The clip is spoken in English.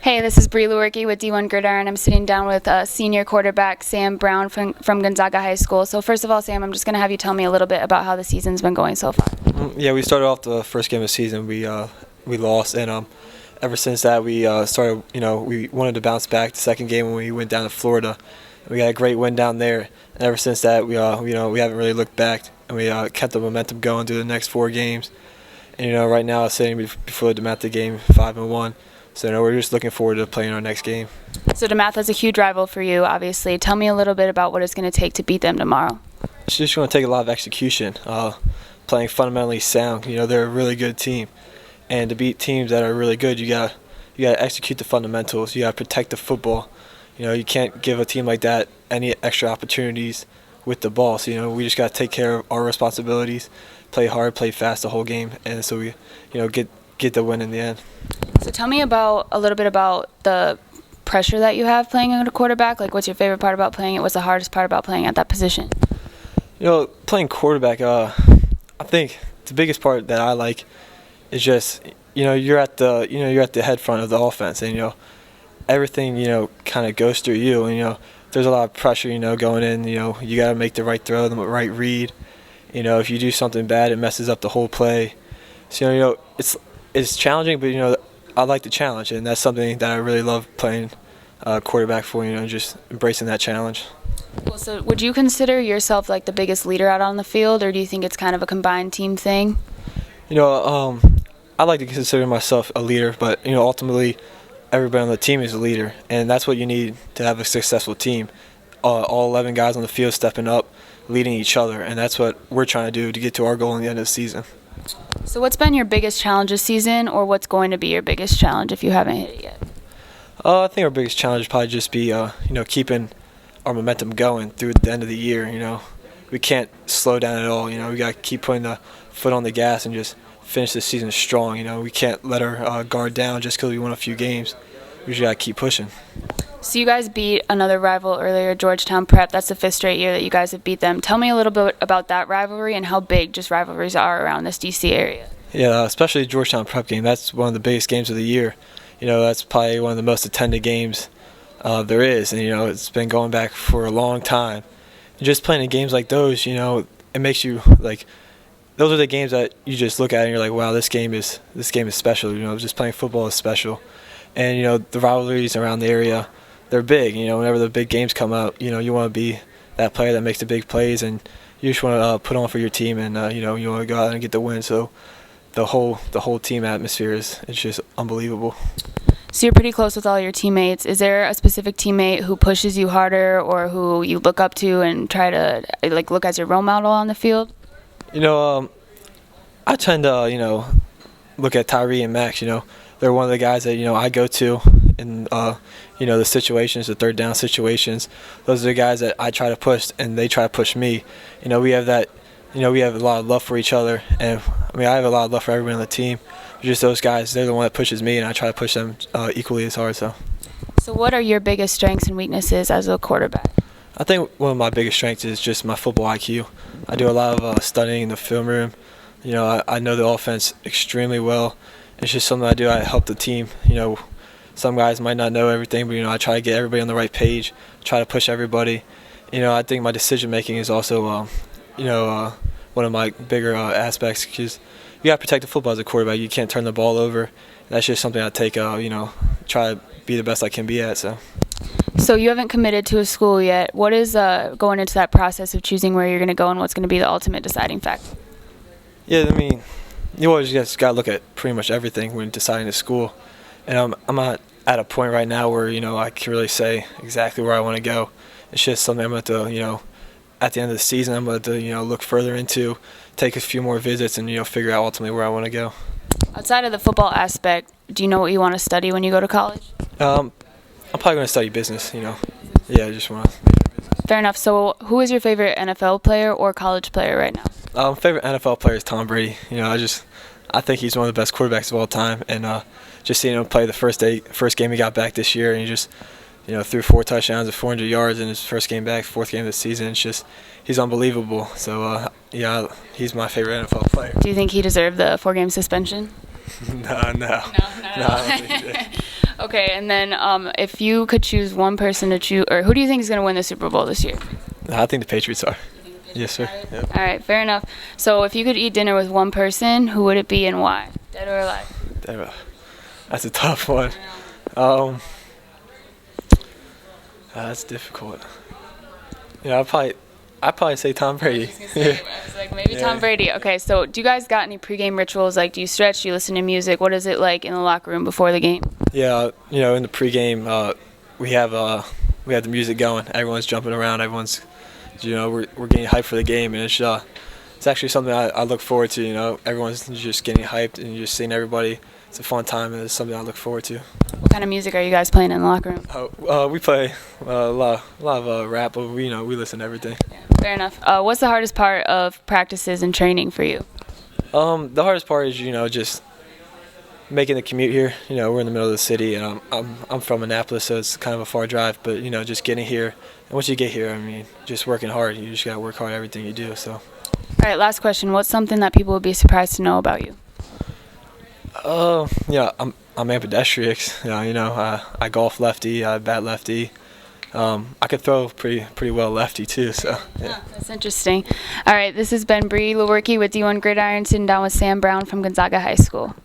Hey, this is Brianna Lewerke with D1 Gridiron. I'm sitting down with senior quarterback Sam Brown from Gonzaga High School. So first of all, Sam, I'm just going to have you tell me a little bit about how the season's been going so far. Yeah, we started off the first game of the season. We lost, and ever since that we started. We wanted to bounce back. The second game when we went down to Florida, we got a great win down there. And ever since that, we haven't really looked back, and we kept the momentum going through the next 4 games. And right now, sitting before the DeMatha game, 5-1. So we're just looking forward to playing our next game. So DeMatha is a huge rival for you, obviously. Tell me a little bit about what it's going to take to beat them tomorrow. It's just going to take a lot of execution, playing fundamentally sound. They're a really good team, and to beat teams that are really good, you gotta execute the fundamentals. You gotta protect the football. You can't give a team like that any extra opportunities with the ball. So we just gotta take care of our responsibilities, play hard, play fast the whole game, and so we get the win in the end. So tell me a little bit about the pressure that you have playing at a quarterback. Like, what's your favorite part about playing it? What's the hardest part about playing at that position? Playing quarterback, I think the biggest part that I like is just you're at the head front of the offense, and everything kind of goes through you, and there's a lot of pressure going in. You got to make the right throw, the right read. If you do something bad, it messes up the whole play. So it's challenging, but I like the challenge, and that's something that I really love playing quarterback for. Just embracing that challenge. Well, so would you consider yourself like the biggest leader out on the field, or do you think it's kind of a combined team thing? I like to consider myself a leader, but ultimately everybody on the team is a leader, and that's what you need to have a successful team. All 11 guys on the field stepping up, leading each other, and that's what we're trying to do to get to our goal in the end of the season. So what's been your biggest challenge this season, or what's going to be your biggest challenge if you haven't hit it yet? I think our biggest challenge would probably just be keeping our momentum going through the end of the year. We can't slow down at all. We got to keep putting the foot on the gas and just finish the season strong. We can't let our guard down just because we won a few games. We just got to keep pushing. So you guys beat another rival earlier, Georgetown Prep. That's the 5th straight year that you guys have beat them. Tell me a little bit about that rivalry and how big just rivalries are around this D.C. area. Yeah, especially the Georgetown Prep game. That's one of the biggest games of the year. That's probably one of the most attended games there is. And, it's been going back for a long time. And just playing in games like those, it makes you, like, those are the games that you just look at and you're like, wow, this game is special. Just playing football is special. And, the rivalries around the area, they're big. Whenever the big games come out, you want to be that player that makes the big plays, and you just want to put on for your team, and you want to go out and get the win. So the whole team atmosphere it's just unbelievable. So you're pretty close with all your teammates. Is there a specific teammate who pushes you harder, or who you look up to and try to look as your role model on the field? I tend to look at Tyree and Max. They're one of the guys that I go to in the situations, the third down situations. Those are the guys that I try to push, and they try to push me. We have that. We have a lot of love for each other, and I have a lot of love for everyone on the team. Just those guys, they're the one that pushes me, and I try to push them equally as hard. So what are your biggest strengths and weaknesses as a quarterback? I think one of my biggest strengths is just my football IQ. I do a lot of studying in the film room. I know the offense extremely well. It's just something I do. I help the team. Some guys might not know everything, but I try to get everybody on the right page, try to push everybody. I think my decision making is also one of my bigger aspects, because you got to protect the football as a quarterback. You can't turn the ball over. That's just something I take try to be the best I can be at. So you haven't committed to a school yet. What is going into that process of choosing where you're going to go, and what's going to be the ultimate deciding factor? Yeah, you always just got to look at pretty much everything when deciding a school. And I'm not at a point right now where, I can really say exactly where I want to go. It's just something I'm going to, at the end of the season, I'm going to, look further into, take a few more visits, and, figure out ultimately where I want to go. Outside of the football aspect, do you know what you want to study when you go to college? I'm probably going to study business, Yeah, I just want to. Fair enough. So who is your favorite NFL player or college player right now? Favorite NFL player is Tom Brady. I think he's one of the best quarterbacks of all time, and just seeing him play the first game he got back this year, and he just threw 4 touchdowns and 400 yards in his first game back, 4th game of the season. It's just he's unbelievable. So he's my favorite NFL player. Do you think he deserved the 4-game suspension? No. No, not at all. Okay, and then if you could choose one person to choose, or who do you think is going to win the Super Bowl this year? I think the Patriots are. Yes, sir. Yep. All right, fair enough. So if you could eat dinner with one person, who would it be and why? Dead or alive? That's a tough one. That's difficult. I'd probably say Tom Brady. I was like, maybe Tom Brady. Okay, so do you guys got any pregame rituals? Like, do you stretch? Do you listen to music? What is it like in the locker room before the game? Yeah, in the pregame, we have the music going. Everyone's jumping around. Everyone's, we're getting hyped for the game, and it's actually something I look forward to. Everyone's just getting hyped, and you're just seeing everybody. It's a fun time, and it's something I look forward to. What kind of music are you guys playing in the locker room? We play a lot of rap, but we listen to everything. Yeah, fair enough. What's the hardest part of practices and training for you? The hardest part is just making the commute here. We're in the middle of the city, and I'm from Annapolis, so it's kind of a far drive. But just getting here, and once you get here, just working hard. You just gotta work hard at everything you do. So. All right, last question. What's something that people would be surprised to know about you? I'm ambidextrous. I golf lefty, I bat lefty. I could throw pretty well lefty too. So yeah. That's interesting. All right, this has been Brianna Lewerke with D1 Gridiron, sitting down with Sam Brown from Gonzaga High School.